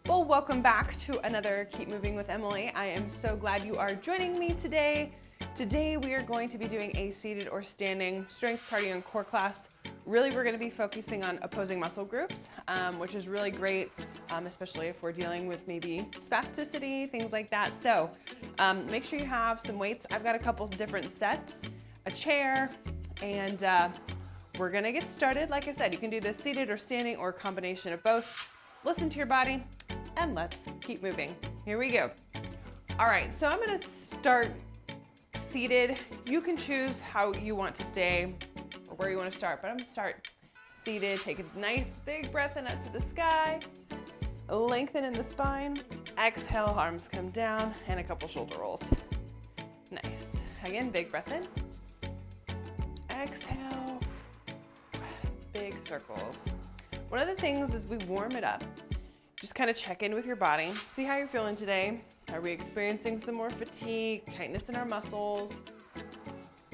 Well, welcome back to another Keep Moving with Emily. I am so glad you are joining me today. Today we are going to be doing a seated or standing strength, cardio, and core class. Really, we're going to be focusing on opposing muscle groups, which is really great, especially if we're dealing with maybe spasticity, things like that. So make sure you have some weights. I've got a couple different sets, a chair, and we're going to get started. Like I said, you can do this seated or standing or a combination of both. Listen to your body and let's keep moving. Here we go. All right, so I'm going to start seated. You can choose how you want to stay or where you want to start, but I'm gonna start seated. Take a nice big breath in up to the sky. Lengthen in the spine. Exhale, arms come down, and a couple shoulder rolls. Nice. Again, big breath in. Exhale. Big circles. One of the things is we warm it up. Just kind of check in with your body. See how you're feeling today. Are we experiencing some more fatigue, tightness in our muscles?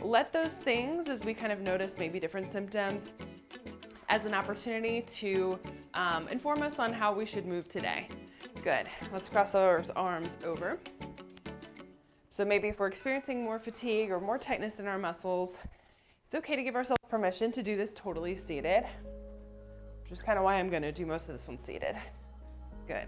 Let those things, as we kind of notice maybe different symptoms, as an opportunity to inform us on how we should move today. Good. Let's cross our arms over. So maybe if we're experiencing more fatigue or more tightness in our muscles, it's okay to give ourselves permission to do this totally seated, which is kind of why I'm going to do most of this one seated. Good.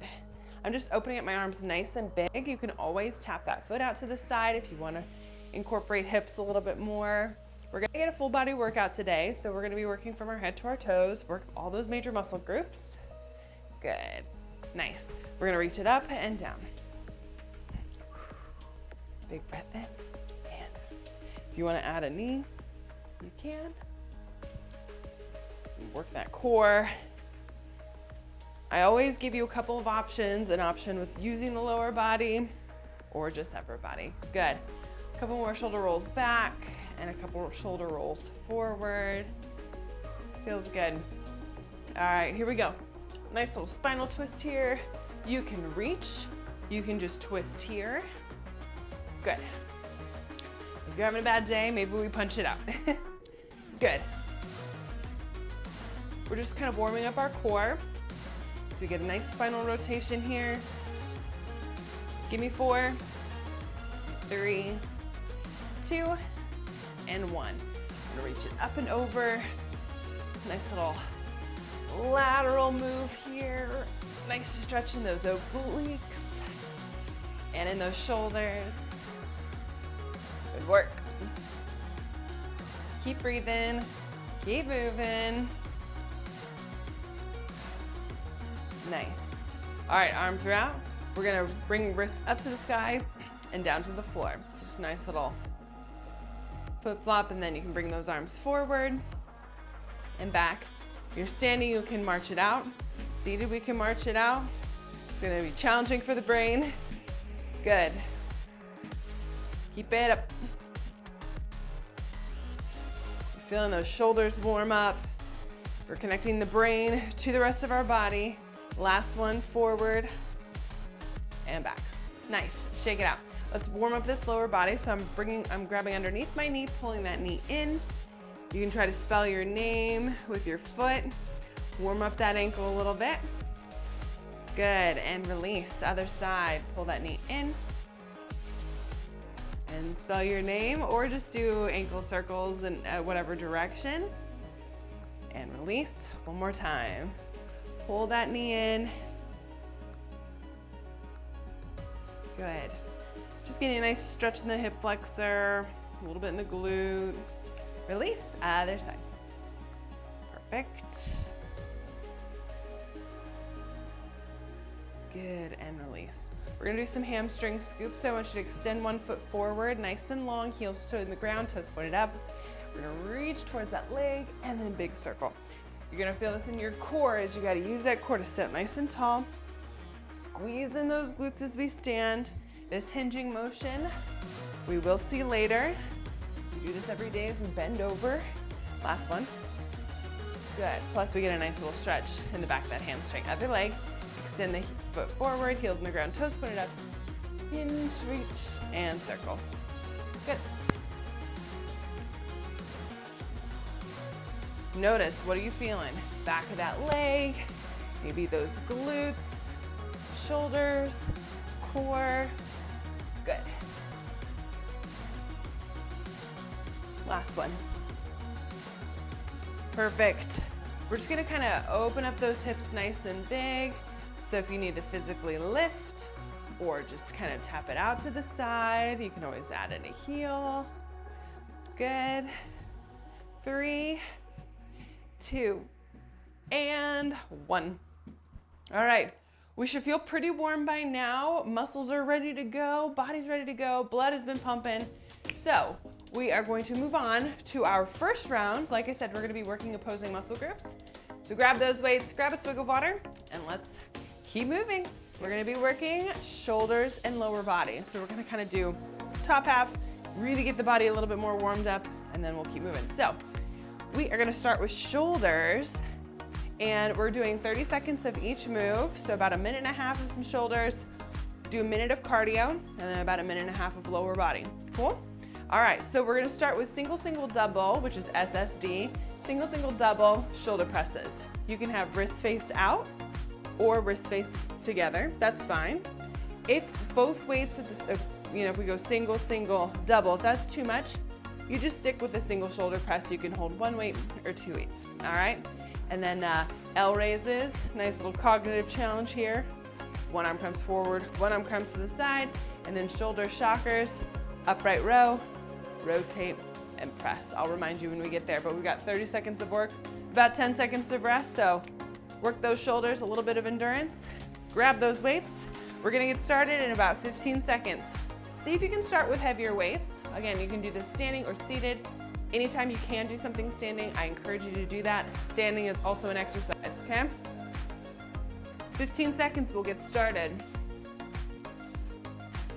I'm just opening up my arms nice and big. You can always tap that foot out to the side if you want to incorporate hips a little bit more. We're going to get a full body workout today, so we're going to be working from our head to our toes, work all those major muscle groups. Good. Nice. We're going to reach it up and down. Big breath in. And if you want to add a knee, you can. So work that core. I always give you a couple of options, an option with using the lower body or just upper body. Good. A couple more shoulder rolls back and a couple shoulder rolls forward. Feels good. All right, here we go. Nice little spinal twist here. You can reach, you can just twist here. Good. If you're having a bad day, maybe we punch it out. Good. We're just kind of warming up our core. So we get a nice spinal rotation here. Give me 4, 3, 2, and 1. I'm gonna reach it up and over. Nice little lateral move here. Nice stretch in those obliques and in those shoulders. Good work. Keep breathing, keep moving. Nice. All right, arms are out. We're gonna bring wrists up to the sky and down to the floor. So just a nice little flip flop, and then you can bring those arms forward and back. If you're standing, you can march it out. Seated, we can march it out. It's gonna be challenging for the brain. Good. Keep it up. You're feeling those shoulders warm up. We're connecting the brain to the rest of our body. Last one, forward and back. Nice, shake it out. Let's warm up this lower body. So I'm grabbing underneath my knee, pulling that knee in. You can try to spell your name with your foot. Warm up that ankle a little bit. Good, and release, other side. Pull that knee in. And spell your name, or just do ankle circles in whatever direction. And release, one more time. Pull that knee in. Good. Just getting a nice stretch in the hip flexor, a little bit in the glute. Release, other side. Perfect. Good, and release. We're gonna do some hamstring scoops. So I want you to extend one foot forward, nice and long, heels to the ground, toes pointed up. We're gonna reach towards that leg and then big circle. You're gonna feel this in your core as you gotta use that core to sit nice and tall. Squeeze in those glutes as we stand. This hinging motion, we will see later. We do this every day as we bend over. Last one. Good. Plus we get a nice little stretch in the back of that hamstring. Other leg, extend the foot forward, heels in the ground, toes pointed up. Hinge, reach, and circle. Good. Notice, what are you feeling? Back of that leg, maybe those glutes, shoulders, core. Good. Last one. Perfect. We're just gonna kind of open up those hips nice and big. So if you need to physically lift or just kind of tap it out to the side, you can always add in a heel. Good. 3, 2, and 1. All right, we should feel pretty warm by now. Muscles are ready to go, body's ready to go, blood has been pumping. So we are going to move on to our first round. Like I said, we're gonna be working opposing muscle groups. So grab those weights, grab a swig of water, and let's keep moving. We're gonna be working shoulders and lower body. So we're gonna kind of do top half, really get the body a little bit more warmed up, and then we'll keep moving. So we are gonna start with shoulders, and we're doing 30 seconds of each move. So about 1.5 minutes of some shoulders, do a minute of cardio, and then about 1.5 minutes of lower body. Cool? All right, so we're gonna start with single, single, double, which is SSD. Single, single, double shoulder presses. You can have wrist face out or wrist face together, that's fine. If both weights, if we go single, single, double, if that's too much, you just stick with a single shoulder press. You can hold 1 weight or 2 weights, all right? And then L raises, nice little cognitive challenge here. One arm comes forward, one arm comes to the side, and then shoulder shockers, upright row, rotate, and press. I'll remind you when we get there, but we've got 30 seconds of work, about 10 seconds of rest, so work those shoulders, a little bit of endurance, grab those weights. We're gonna get started in about 15 seconds. See if you can start with heavier weights. Again, you can do this standing or seated. Anytime you can do something standing, I encourage you to do that. Standing is also an exercise, okay? 15 seconds, we'll get started.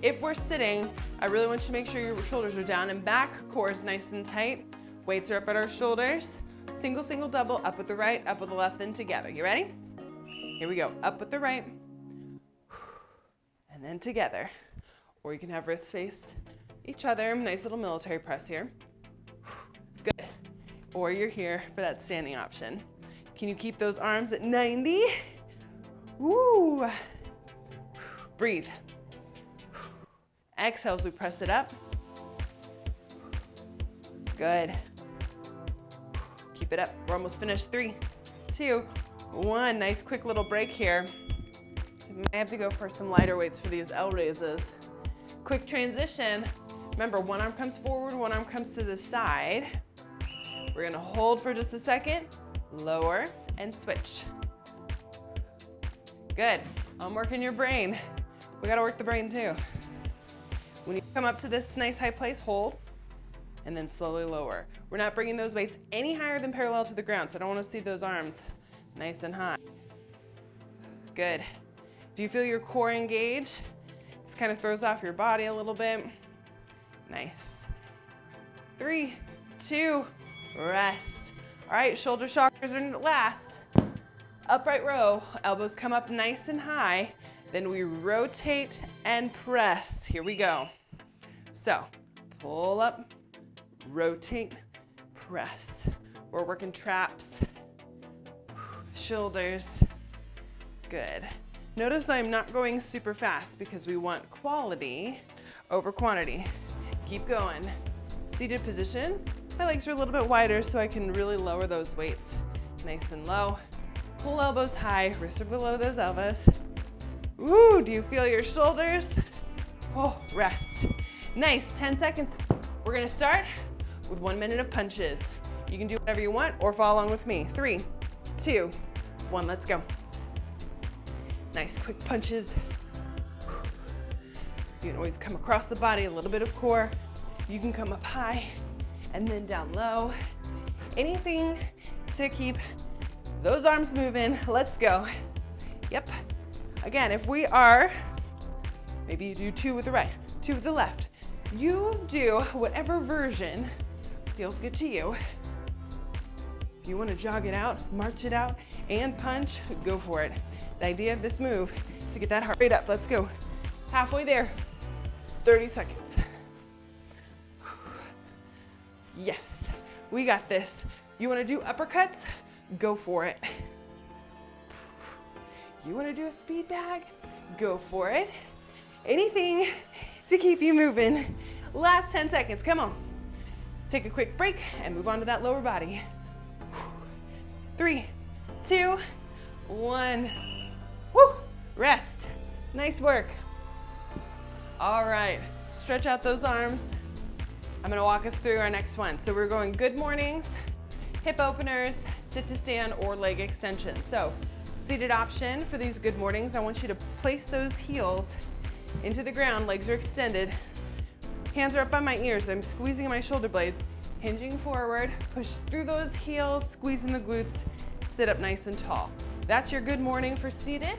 If we're sitting, I really want you to make sure your shoulders are down and back, core is nice and tight. Weights are up at our shoulders. Single, single, double, up with the right, up with the left, then together. You ready? Here we go. Up with the right, and then together. Or you can have wrists face each other. Nice little military press here. Good. Or you're here for that standing option. Can you keep those arms at 90? Woo. Breathe. Exhale as we press it up. Good. Keep it up. We're almost finished. 3, 2, 1. Nice quick little break here. I have to go for some lighter weights for these L raises. Quick transition. Remember, one arm comes forward, one arm comes to the side. We're gonna hold for just a second, lower, and switch. Good. I'm working your brain. We gotta work the brain too. When you come up to this nice high place, hold, and then slowly lower. We're not bringing those weights any higher than parallel to the ground, so I don't wanna see those arms nice and high. Good. Do you feel your core engage? This kind of throws off your body a little bit. Nice. 3, 2, rest. All right, shoulder shockers are last. Upright row, elbows come up nice and high. Then we rotate and press. Here we go. So, pull up, rotate, press. We're working traps, shoulders. Good. Notice I'm not going super fast because we want quality over quantity. Keep going. Seated position. My legs are a little bit wider so I can really lower those weights. Nice and low. Pull elbows high, wrists are below those elbows. Ooh, do you feel your shoulders? Oh, rest. Nice, 10 seconds. We're gonna start with 1 minute of punches. You can do whatever you want or follow along with me. 3, 2, 1, let's go. Nice quick punches. You can always come across the body, a little bit of core. You can come up high and then down low. Anything to keep those arms moving. Let's go. Yep. Again, if we are, maybe you do 2 with the right, 2 with the left. You do whatever version feels good to you. If you want to jog it out, march it out, and punch, go for it. The idea of this move is to get that heart rate up. Let's go. Halfway there. 30 seconds. Yes, we got this. You want to do uppercuts? Go for it. You want to do a speed bag? Go for it. Anything to keep you moving. Last 10 seconds, come on. Take a quick break and move on to that lower body. 3, 2, 1. Woo! Rest. Nice work. All right, stretch out those arms. I'm gonna walk us through our next one. So we're going good mornings, hip openers, sit to stand, or leg extensions. So seated option for these good mornings. I want you to place those heels into the ground, legs are extended. Hands are up by my ears. I'm squeezing my shoulder blades, hinging forward, push through those heels, squeezing the glutes, sit up nice and tall. That's your good morning for seated.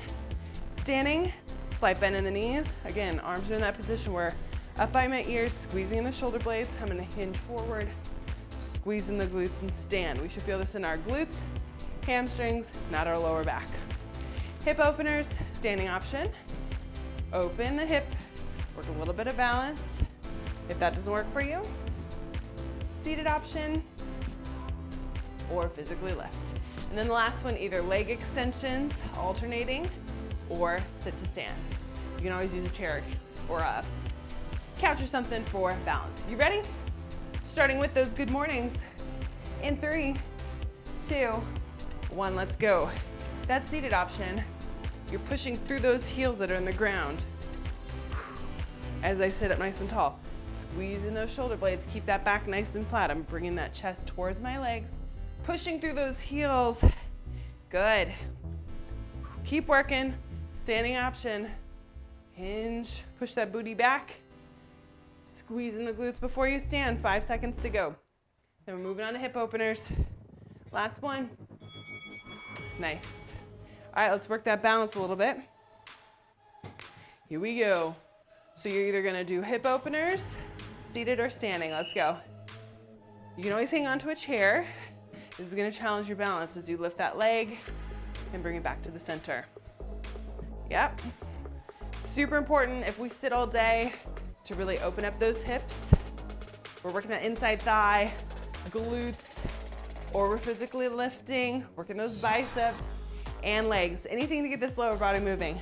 Standing, slight bend in the knees. Again, arms are in that position where up by my ears, squeezing the shoulder blades. I'm gonna hinge forward, squeezing the glutes and stand. We should feel this in our glutes, hamstrings, not our lower back. Hip openers, standing option. Open the hip, work a little bit of balance. If that doesn't work for you, seated option or physically lift. And then the last one, either leg extensions, alternating, or sit to stand. You can always use a chair or a couch or something for balance. You ready? Starting with those good mornings. In 3, 2, 1, let's go. That seated option, you're pushing through those heels that are in the ground. As I sit up nice and tall, squeezing those shoulder blades, keep that back nice and flat. I'm bringing that chest towards my legs, pushing through those heels. Good. Keep working. Standing option. Hinge, push that booty back. Squeezing the glutes before you stand. 5 seconds to go. Then we're moving on to hip openers. Last one. Nice. All right, let's work that balance a little bit. Here we go. So you're either gonna do hip openers, seated or standing. Let's go. You can always hang onto a chair. This is gonna challenge your balance as you lift that leg and bring it back to the center. Yep. Super important if we sit all day to really open up those hips. We're working that inside thigh, glutes, or we're physically lifting, working those biceps and legs. Anything to get this lower body moving.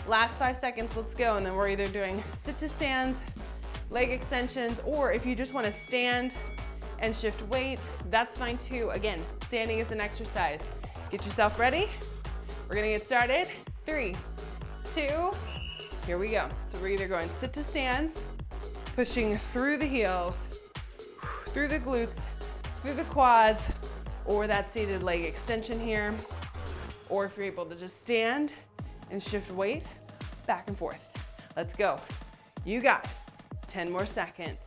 Last 5 seconds, let's go. And then we're either doing sit to stands, leg extensions, or if you just wanna stand and shift weight, that's fine too. Again, standing is an exercise. Get yourself ready. We're gonna get started. 3, 2, here we go. So we're either going sit to stands, pushing through the heels, through the glutes, through the quads, or that seated leg extension here. Or if you're able to just stand and shift weight back and forth. Let's go. You got 10 more seconds.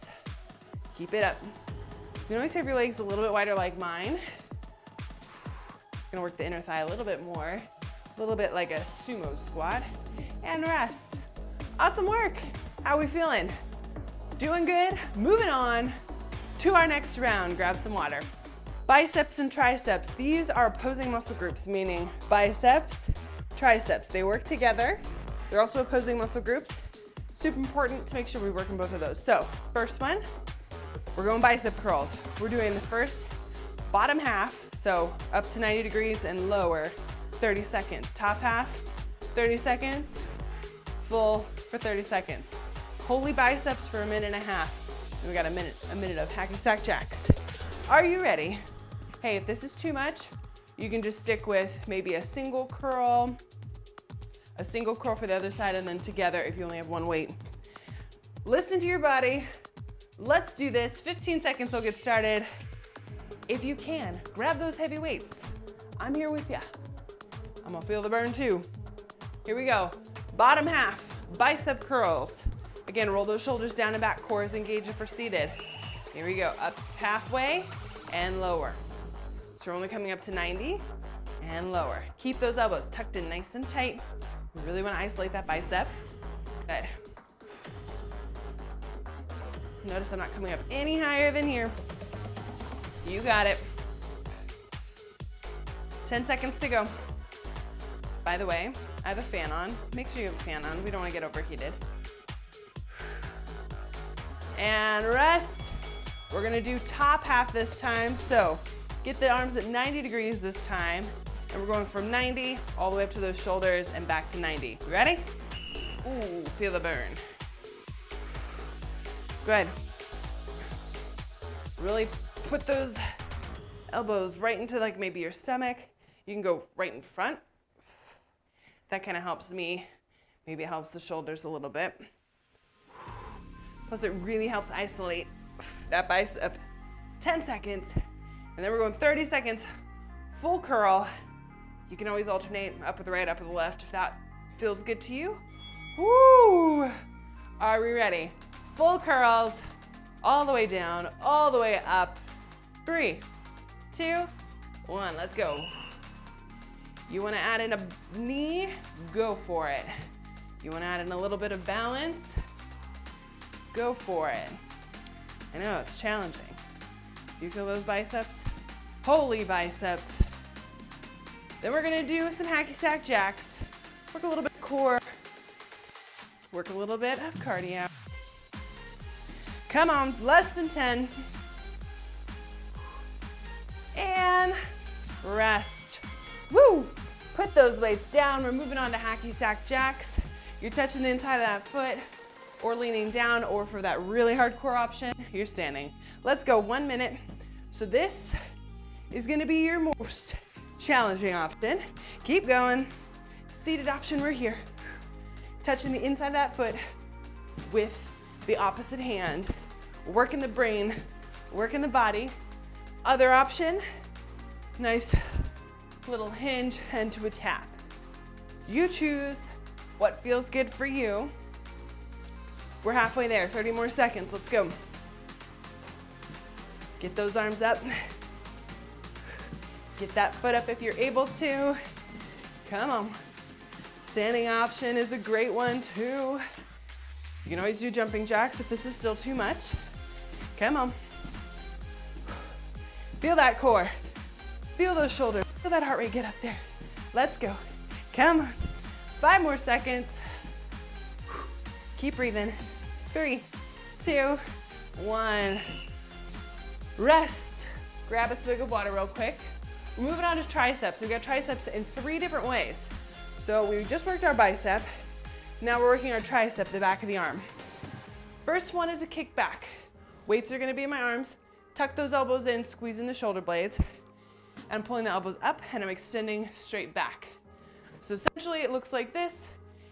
Keep it up. You can always have your legs a little bit wider like mine. Gonna work the inner thigh a little bit more. A little bit like a sumo squat. And rest. Awesome work. How are we feeling? Doing good? Moving on to our next round. Grab some water. Biceps and triceps. These are opposing muscle groups, meaning biceps, triceps. They work together. They're also opposing muscle groups. Super important to make sure we work in both of those. So first one, we're going bicep curls. We're doing the first bottom half, so up to 90 degrees and lower, 30 seconds. Top half, 30 seconds, full for 30 seconds. Holy biceps for a minute and a half. And we got a minute of hacky sack jacks. Are you ready? Hey, if this is too much, you can just stick with maybe a single curl for the other side, and then together if you only have one weight. Listen to your body. Let's do this. 15 seconds, we'll get started. If you can, grab those heavy weights. I'm here with ya. I'm gonna feel the burn too. Here we go. Bottom half, bicep curls. Again, roll those shoulders down and back, core is engaged for seated. Here we go, up halfway and lower. So we're only coming up to 90 and lower. Keep those elbows tucked in nice and tight. We really wanna isolate that bicep. Good. Notice I'm not coming up any higher than here. You got it. 10 seconds to go. By the way, I have a fan on. Make sure you have a fan on. We don't wanna get overheated. And rest. We're gonna do top half this time. So get the arms at 90 degrees this time. And we're going from 90 all the way up to those shoulders and back to 90. You ready? Ooh, feel the burn. Good. Really put those elbows right into like maybe your stomach. You can go right in front. That kind of helps me. Maybe it helps the shoulders a little bit. Plus it really helps isolate that bicep. 10 seconds. And then we're going 30 seconds, full curl. You can always alternate up with the right, up with the left if that feels good to you. Woo! Are we ready? Full curls, all the way down, all the way up. 3, 2, 1, let's go. You wanna add in a knee? Go for it. You wanna add in a little bit of balance? Go for it. I know, it's challenging. Do you feel those biceps? Holy biceps. Then we're gonna do some hacky sack jacks. Work a little bit of core. Work a little bit of cardio. Come on, less than 10. And rest. Woo! Put those weights down. We're moving on to hacky sack jacks. You're touching the inside of that foot or leaning down, or for that really hardcore option, you're standing. Let's go, 1 minute. So this is gonna be your most challenging option. Keep going. Seated option, we're here. Touching the inside of that foot with the opposite hand. Working the brain, working the body. Other option, nice little hinge and to a tap. You choose what feels good for you. We're halfway there, 30 more seconds, let's go. Get those arms up. Get that foot up if you're able to. Come on. Standing option is a great one too. You can always do jumping jacks if this is still too much. Come on. Feel that core. Feel those shoulders. Feel that heart rate get up there. Let's go. Come on. 5 more seconds. Keep breathing. 3, 2, 1. Rest. Grab a swig of water real quick. We're moving on to triceps. We've got triceps in 3 different ways. So we just worked our bicep. Now we're working our tricep, the back of the arm. First one is a kickback. Weights are gonna be in my arms. Tuck those elbows in, squeezing the shoulder blades. And I'm pulling the elbows up and I'm extending straight back. So essentially it looks like this.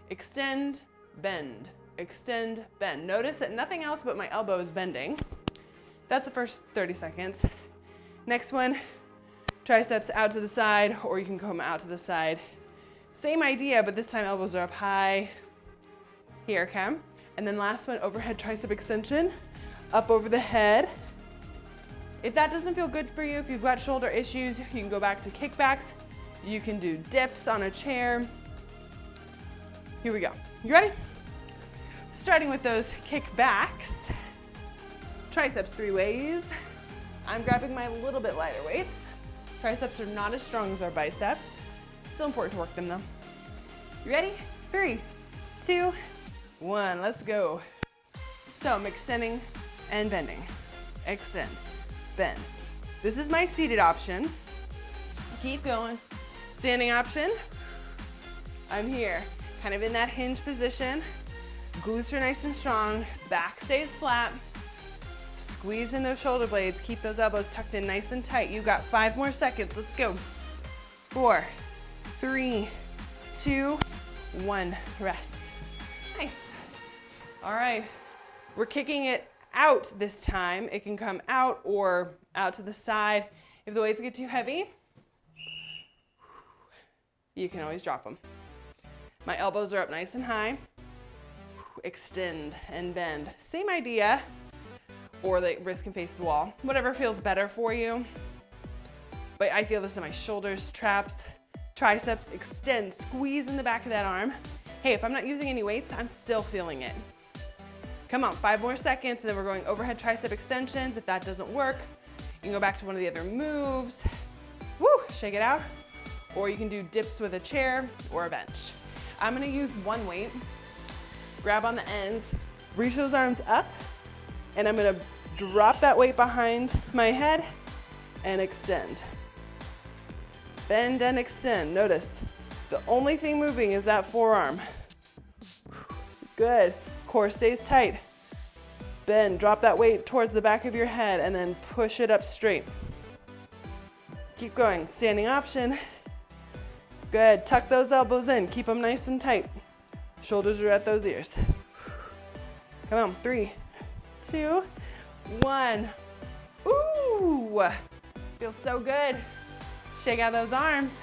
Extend, bend, extend, bend. Notice that nothing else but my elbow is bending. That's the first 30 seconds. Next one, triceps out to the side, or you can come out to the side. Same idea, but this time elbows are up high. Here, okay? And then last one, overhead tricep extension, up over the head. If that doesn't feel good for you, if you've got shoulder issues, you can go back to kickbacks. You can do dips on a chair. Here we go. You ready? Starting with those kickbacks. Triceps 3 ways. I'm grabbing my little bit lighter weights. Triceps are not as strong as our biceps. Still important to work them though. You ready? 3, 2, 1, let's go. So I'm extending and bending. Extend, bend. This is my seated option. Keep going. Standing option. I'm here, kind of in that hinge position. Glutes are nice and strong. Back stays flat. Squeeze in those shoulder blades. Keep those elbows tucked in nice and tight. You've got 5 more seconds. Let's go. 4, 3, 2, 1. Rest. Nice. All right. We're kicking it out this time. It can come out or out to the side. If the weights get too heavy, you can always drop them. My elbows are up nice and high. Extend and bend. Same idea. Or the wrist can face the wall. Whatever feels better for you. But I feel this in my shoulders, traps, triceps. Extend, squeeze in the back of that arm. Hey, if I'm not using any weights, I'm still feeling it. Come on, 5 more seconds, and then we're going overhead tricep extensions. If that doesn't work, you can go back to one of the other moves. Woo, shake it out. Or you can do dips with a chair or a bench. I'm gonna use one weight, grab on the ends, reach those arms up, and I'm gonna drop that weight behind my head and extend. Bend and extend. Notice, the only thing moving is that forearm. Good. Core stays tight. Bend, drop that weight towards the back of your head and then push it up straight. Keep going, standing option. Good, tuck those elbows in, keep them nice and tight. Shoulders are at those ears. Come on, 3, 2, 1. Ooh, feels so good. Shake out those arms.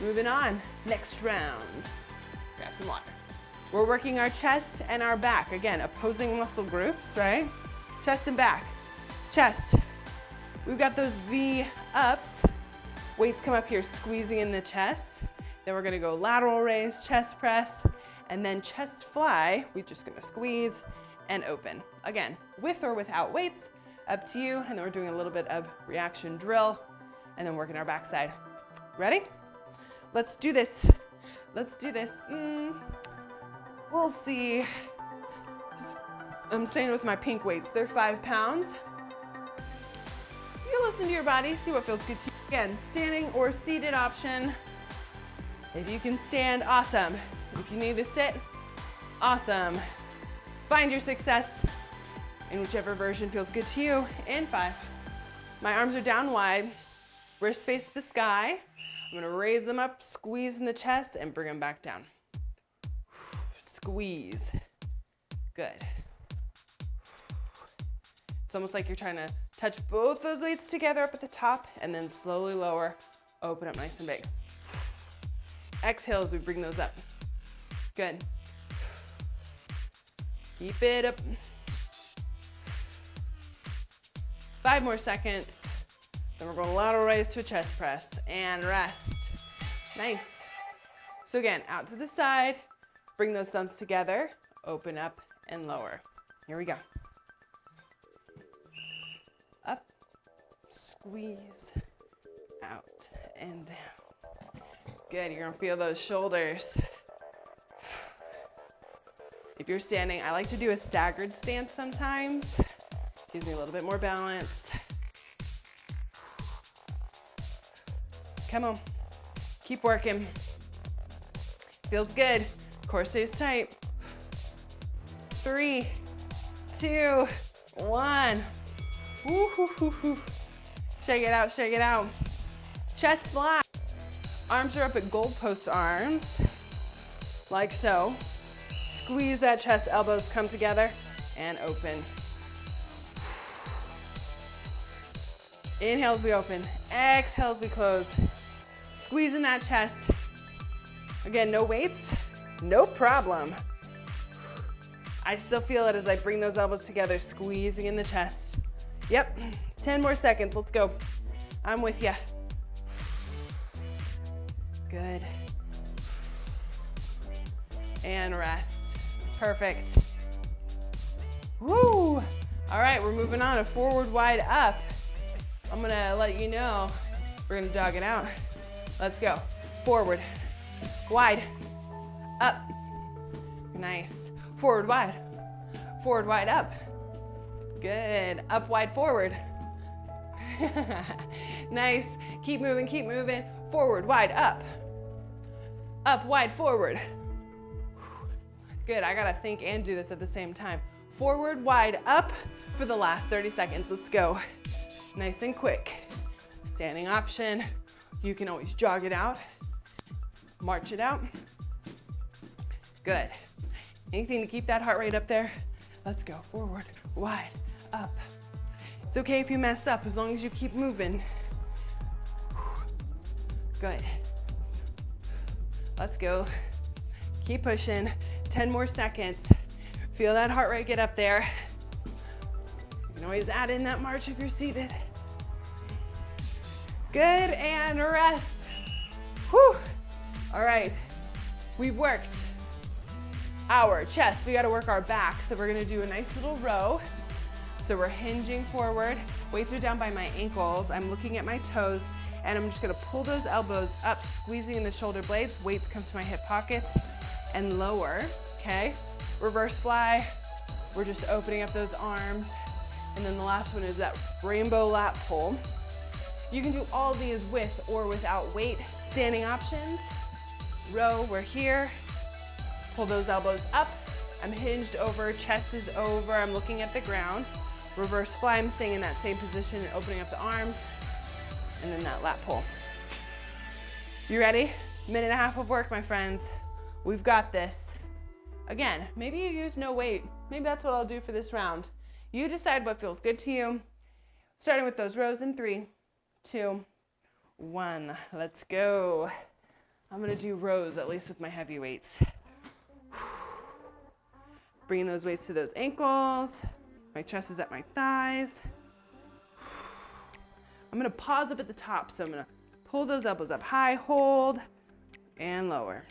Moving on, next round. Grab some water. We're working our chest and our back. Again, opposing muscle groups, right? Chest and back. Chest. We've got those V ups. Weights come up here, squeezing in the chest. Then we're gonna go lateral raise, chest press, and then chest fly. We're just gonna squeeze and open. Again, with or without weights, up to you. And then we're doing a little bit of reaction drill and then working our backside. Ready? Let's do this. Let's do this. We'll see. I'm staying with my pink weights. They're 5 pounds. You listen to your body, see what feels good to you. Again, standing or seated option. If you can stand, awesome. If you need to sit, awesome. Find your success in whichever version feels good to you. In 5. My arms are down wide. Wrists face the sky. I'm gonna raise them up, squeeze in the chest, and bring them back down. Squeeze. Good. It's almost like you're trying to touch both those weights together up at the top and then slowly lower, open up nice and big. Exhale as we bring those up. Good. Keep it up. 5 more seconds. Then we're going lateral raise to a chest press and rest. Nice. So again, out to the side, bring those thumbs together, open up and lower. Here we go. Up, squeeze, out and down. Good, you're gonna feel those shoulders. If you're standing, I like to do a staggered stance sometimes. Gives me a little bit more balance. Come on, keep working. Feels good, core stays tight. 3, 2, 1. Woo, hoo, hoo, hoo. Shake it out, shake it out. Chest fly. Arms are up at goalpost arms, like so. Squeeze that chest, elbows come together and open. Inhale as we open, exhale as we close. Squeeze in that chest. Again, no weights, no problem. I still feel it as I bring those elbows together, squeezing in the chest. Yep, 10 more seconds, let's go. I'm with you. Good. And rest. Perfect. Woo! All right, we're moving on to forward wide up. I'm gonna let you know, we're gonna jog it out. Let's go. Forward, wide, up. Nice. Forward, wide up. Good. Up, wide, forward. Nice. Keep moving, keep moving. Forward, wide, up. Up, wide, forward. Good, I gotta think and do this at the same time. Forward, wide, up for the last 30 seconds. Let's go. Nice and quick. Standing option. You can always jog it out. March it out. Good. Anything to keep that heart rate up there? Let's go. Forward, wide, up. It's okay if you mess up as long as you keep moving. Good. Let's go. Keep pushing. 10 more seconds. Feel that heart rate get up there. You can always add in that march if you're seated. Good, and rest. Whew. All right, we've worked our chest. We gotta work our back. So we're gonna do a nice little row. So we're hinging forward. Weights are down by my ankles. I'm looking at my toes, and I'm just gonna pull those elbows up, squeezing in the shoulder blades. Weights come to my hip pockets and lower, okay? Reverse fly. We're just opening up those arms. And then the last one is that rainbow lat pull. You can do all these with or without weight. Standing options. Row, we're here. Pull those elbows up I'm hinged over, chest is over, I'm looking at the ground. Reverse fly, I'm staying in that same position and opening up the arms, and then that lat pull. You ready? Minute and a half of work, my friends. We've got this. Again, maybe you use no weight. Maybe that's what I'll do for this round. You decide what feels good to you. Starting with those rows in 3, 2, 1. Let's go. I'm gonna do rows, at least with my heavy weights. Bringing those weights to those ankles. My chest is at my thighs. I'm gonna pause up at the top, so I'm gonna pull those elbows up high, hold, and lower.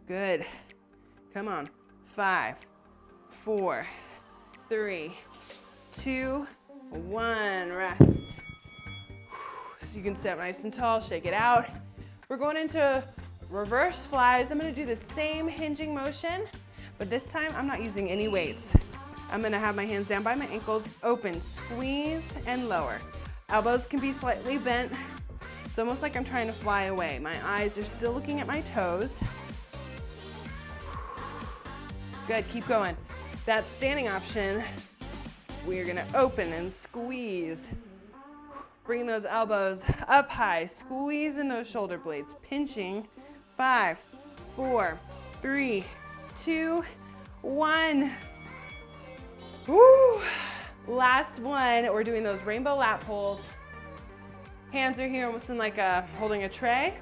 Good. Come on. 5, 4, 3, 2, 1. Rest. So you can sit up nice and tall, shake it out. We're going into reverse flies. I'm gonna do the same hinging motion, but this time I'm not using any weights. I'm gonna have my hands down by my ankles, open, squeeze, and lower. Elbows can be slightly bent. It's almost like I'm trying to fly away. My eyes are still looking at my toes. Good, keep going. That standing option, we're gonna open and squeeze. Bring those elbows up high, squeezing those shoulder blades, pinching. 5, 4, 3, 2, 1. Woo! Last one, we're doing those rainbow lat pulls. Hands are here almost in like holding a tray.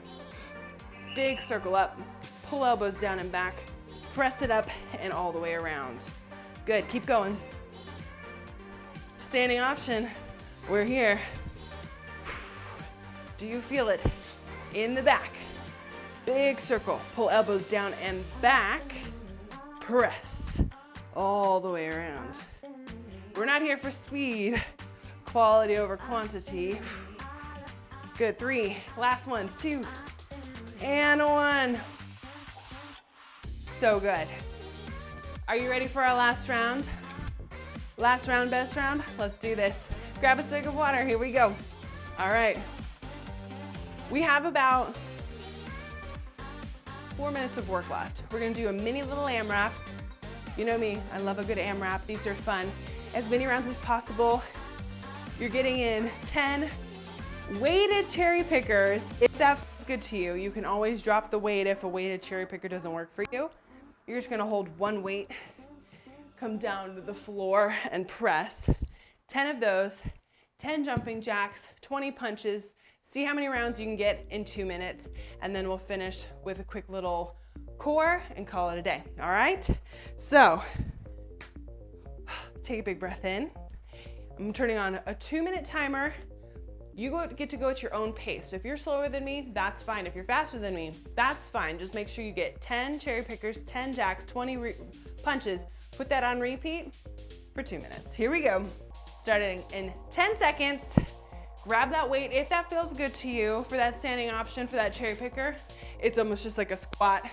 Big circle up, pull elbows down and back, press it up and all the way around. Good, keep going. Standing option, we're here. Do you feel it? In the back. Big circle, pull elbows down and back, press all the way around. We're not here for speed, quality over quantity. Good, 3, last one, 2, and 1. So good. Are you ready for our last round? Last round, best round? Let's do this. Grab a swig of water, here we go. All right. We have about 4 minutes of work left. We're gonna do a mini little AMRAP. You know me, I love a good AMRAP. These are fun. As many rounds as possible. You're getting in 10 weighted cherry pickers. If that feels good to you, you can always drop the weight if a weighted cherry picker doesn't work for you. You're just gonna hold one weight, come down to the floor and press. 10 of those, 10 jumping jacks, 20 punches. See how many rounds you can get in 2 minutes, and then we'll finish with a quick little core and call it a day, all right? So, take a big breath in. I'm turning on a 2-minute timer. You get to go at your own pace. So if you're slower than me, that's fine. If you're faster than me, that's fine. Just make sure you get 10 cherry pickers, 10 jacks, 20 punches. Put that on repeat for 2 minutes. Here we go. Starting in 10 seconds. Grab that weight if that feels good to you. For that standing option, for that cherry picker, it's almost just like a squat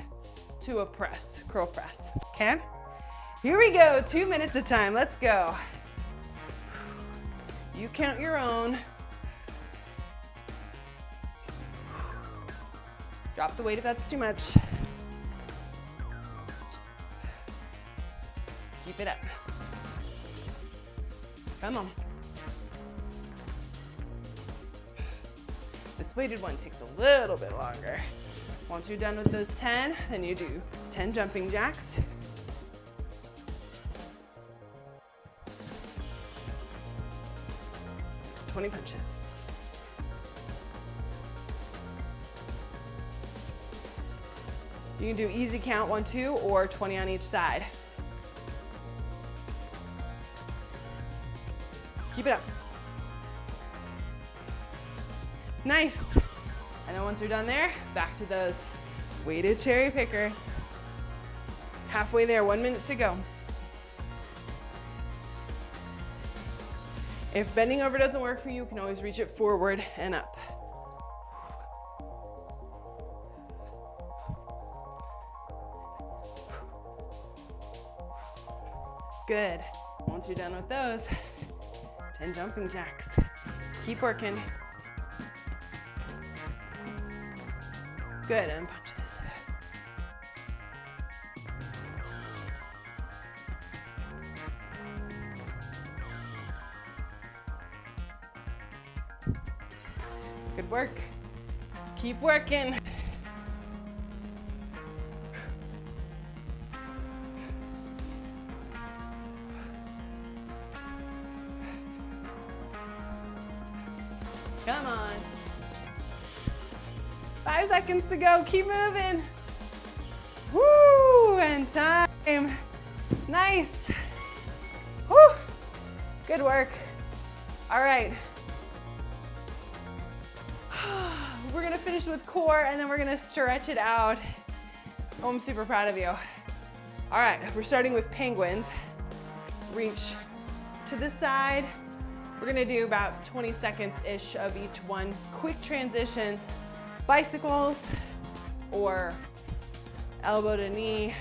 to a press, curl press, okay? Here we go, 2 minutes of time, let's go. You count your own. Drop the weight if that's too much. Keep it up. Come on. This weighted one takes a little bit longer. Once you're done with those 10, then you do 10 jumping jacks. $20 punches. You can do easy count, 1, 2, or 20 on each side. Keep it up. Nice. And then once you're done there, back to those weighted cherry pickers. Halfway there, 1 minute to go. If bending over doesn't work for you, you can always reach it forward and up. Good. Once you're done with those, 10 jumping jacks. Keep working. Good, and punches. Good work. Keep working. Come on. 5 seconds to go. Keep moving. Woo! And time. Nice. Woo! Good work. All right. We're gonna finish with core and then we're gonna stretch it out. Oh, I'm super proud of you. All right, we're starting with penguins. Reach to the side. We're gonna do about 20 seconds-ish of each one. Quick transitions, bicycles or elbow to knee.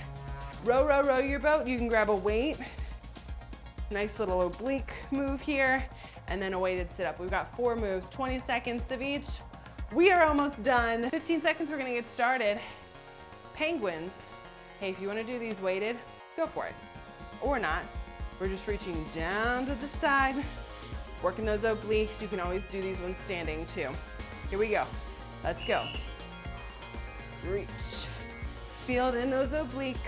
Row, row, row your boat. You can grab a weight. Nice little oblique move here, and then a weighted sit-up. We've got 4 moves, 20 seconds of each. We are almost done. 15 seconds, we're gonna get started. Penguins. Hey, if you wanna do these weighted, go for it. Or not. We're just reaching down to the side, working those obliques. You can always do these when standing too. Here we go. Let's go. Reach. Feel it in those obliques.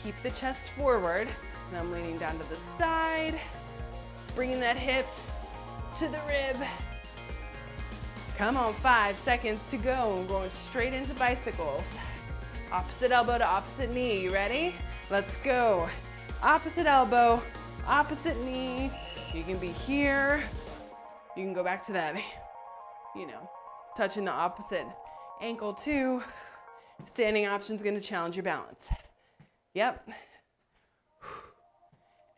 Keep the chest forward. And I'm leaning down to the side, bringing that hip to the rib. Come on, 5 seconds to go. We're going straight into bicycles. Opposite elbow to opposite knee. You ready? Let's go. Opposite elbow, opposite knee. You can be here. You can go back to that, touching the opposite ankle too. Standing option's gonna challenge your balance. Yep.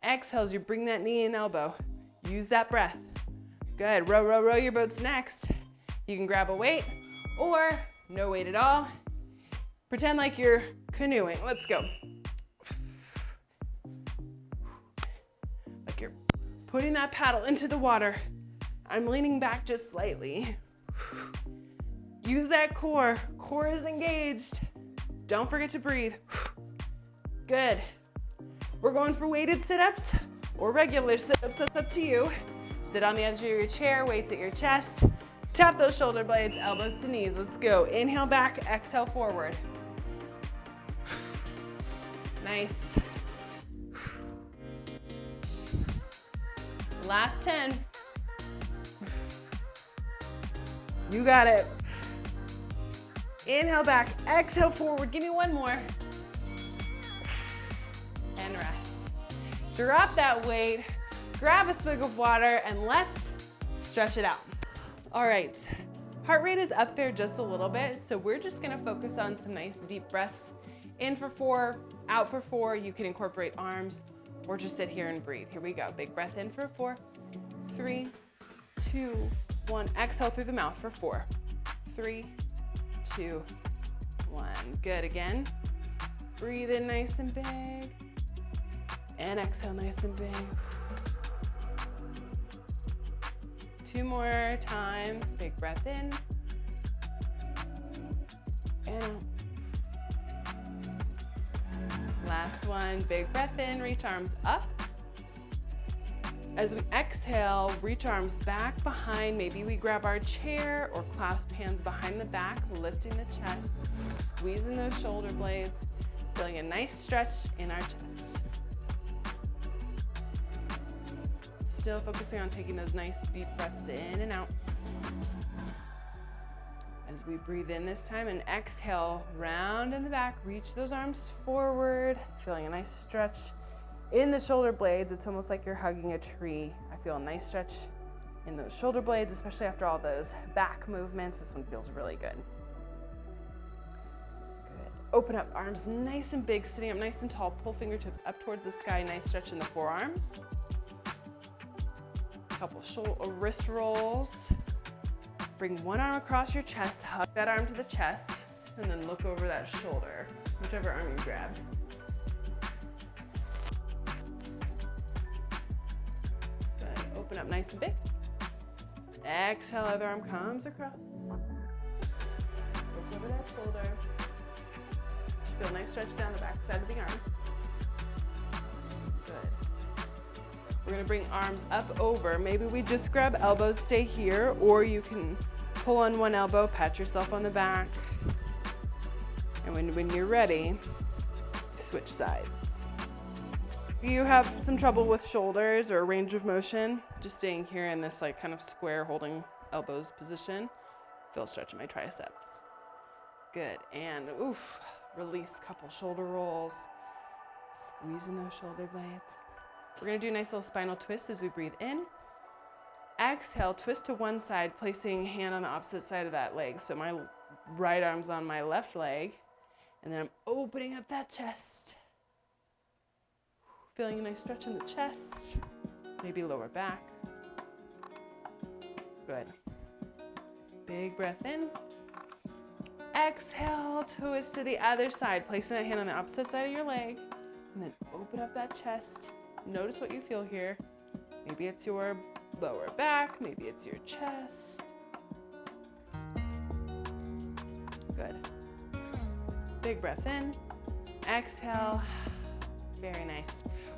Exhale as you bring that knee and elbow. Use that breath. Good. Row, row, row your boats next. You can grab a weight or no weight at all. Pretend like you're canoeing. Let's go. Like you're putting that paddle into the water. I'm leaning back just slightly. Use that core. Core is engaged. Don't forget to breathe. Good. We're going for weighted sit-ups or regular sit-ups, that's up to you. Sit on the edge of your chair, weights at your chest. Tap those shoulder blades, elbows to knees. Let's go. Inhale back, exhale forward. Nice. Last 10. You got it. Inhale back, exhale forward. Give me one more. And rest. Drop that weight, grab a swig of water, and let's stretch it out. All right, heart rate is up there just a little bit, so we're just gonna focus on some nice deep breaths. In for 4, out for 4. You can incorporate arms or just sit here and breathe. Here we go. Big breath in for 4, 3, 2, 1. Exhale through the mouth for 4, 3, 2, 1. Good, again. Breathe in nice and big. And exhale nice and big. 2 more times. Big breath in. And out. Last one. Big breath in. Reach arms up. As we exhale, reach arms back behind. Maybe we grab our chair or clasp hands behind the back, lifting the chest, squeezing those shoulder blades, feeling a nice stretch in our chest. Still focusing on taking those nice deep breaths in and out. As we breathe in this time and exhale, round in the back, reach those arms forward, feeling a nice stretch in the shoulder blades. It's almost like you're hugging a tree. I feel a nice stretch in those shoulder blades, especially after all those back movements. This one feels really good. Good. Open up, arms nice and big, sitting up nice and tall. Pull fingertips up towards the sky. Nice stretch in the forearms. Couple wrist rolls. Bring one arm across your chest, hug that arm to the chest, and then look over that shoulder, whichever arm you grab. Good. Open up nice and big. Exhale, other arm comes across. Look over that shoulder. Feel a nice stretch down the back side of the arm. Good. We're gonna bring arms up over. Maybe we just grab elbows, stay here, or you can pull on one elbow, pat yourself on the back. And when you're ready, switch sides. If you have some trouble with shoulders or range of motion, just staying here in this like kind of square holding elbows position, feel a stretch in my triceps. Good, and oof, release, couple shoulder rolls, squeezing those shoulder blades. We're gonna do a nice little spinal twist as we breathe in. Exhale, twist to one side, placing hand on the opposite side of that leg. So my right arm's on my left leg, and then I'm opening up that chest. Feeling a nice stretch in the chest, maybe lower back. Good. Big breath in. Exhale, twist to the other side, placing that hand on the opposite side of your leg, and then open up that chest. Notice what you feel here. Maybe it's your lower back, maybe it's your chest. Good. Big breath in. Exhale. Very nice.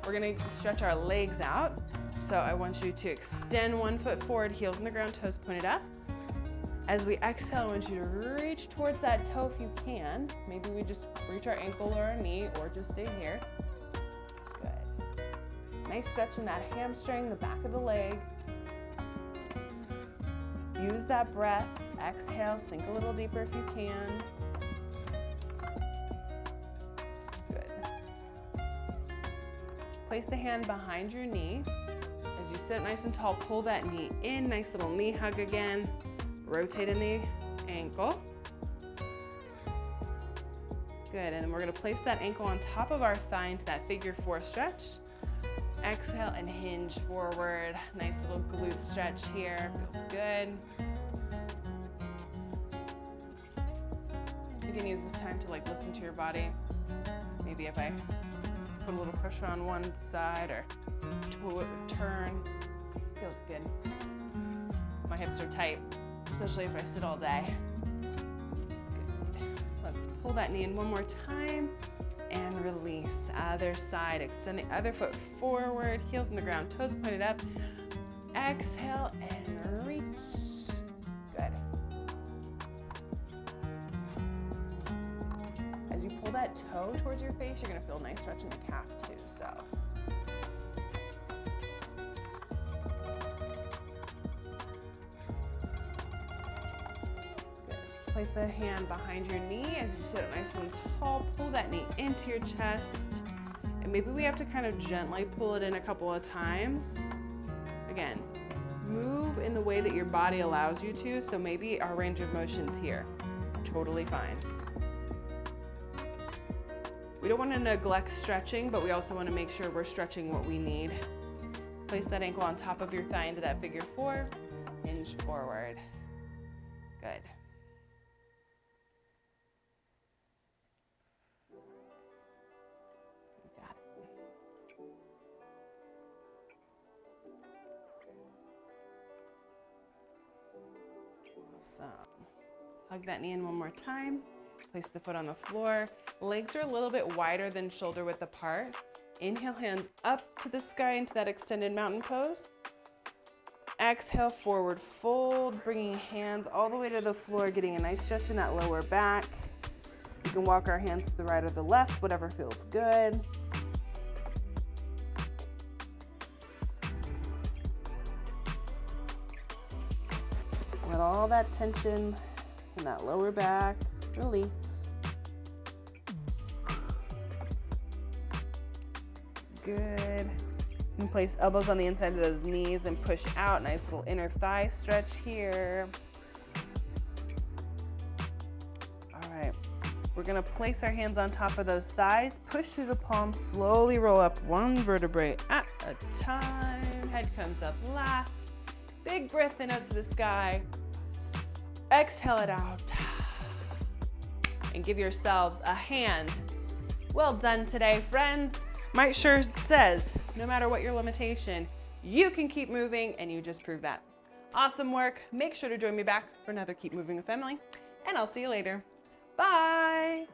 We're gonna stretch our legs out. So I want you to extend one foot forward, heels on the ground, toes pointed up. As we exhale, I want you to reach towards that toe if you can. Maybe we just reach our ankle or our knee, or just stay here. Good. Nice stretch in that hamstring, the back of the leg. Use that breath. Exhale, sink a little deeper if you can. Place the hand behind your knee. As you sit nice and tall, pull that knee in. Nice little knee hug again. Rotate in the ankle. Good, and then we're gonna place that ankle on top of our thigh into that figure four stretch. Exhale and hinge forward. Nice little glute stretch here, feels good. You can use this time to like listen to your body. Maybe if I put a little pressure on one side or turn, feels good. My hips are tight, especially if I sit all day. Good. Let's pull that knee in one more time and release. Other side, extend the other foot forward, heels on the ground, toes pointed up. Exhale and reach. Good. As you pull that toe towards your face, you're gonna feel a nice stretch in the calf too, so. Good. Place the hand behind your knee as you sit up nice and tall. Pull that knee into your chest. And maybe we have to kind of gently pull it in a couple of times. Again, move in the way that your body allows you to, so maybe our range of motion's here. Totally fine. We don't want to neglect stretching, but we also want to make sure we're stretching what we need. Place that ankle on top of your thigh into that figure four. Hinge forward. Good. Got it. Awesome. Hug that knee in one more time. Place the foot on the floor. Legs are a little bit wider than shoulder width apart. Inhale, hands up to the sky into that extended mountain pose. Exhale, forward fold, bringing hands all the way to the floor, getting a nice stretch in that lower back. You can walk our hands to the right or the left, whatever feels good. Let all that tension in that lower back release. Good. And place elbows on the inside of those knees and push out. Nice little inner thigh stretch here. All right. We're gonna place our hands on top of those thighs, push through the palms, slowly roll up one vertebrae at a time. Head comes up last. Big breath in out to the sky. Exhale it out. And give yourselves a hand. Well done today, friends. My shirt says, no matter what your limitation, you can keep moving, and you just proved that. Awesome work. Make sure to join me back for another Keep Moving with Emily, and I'll see you later. Bye.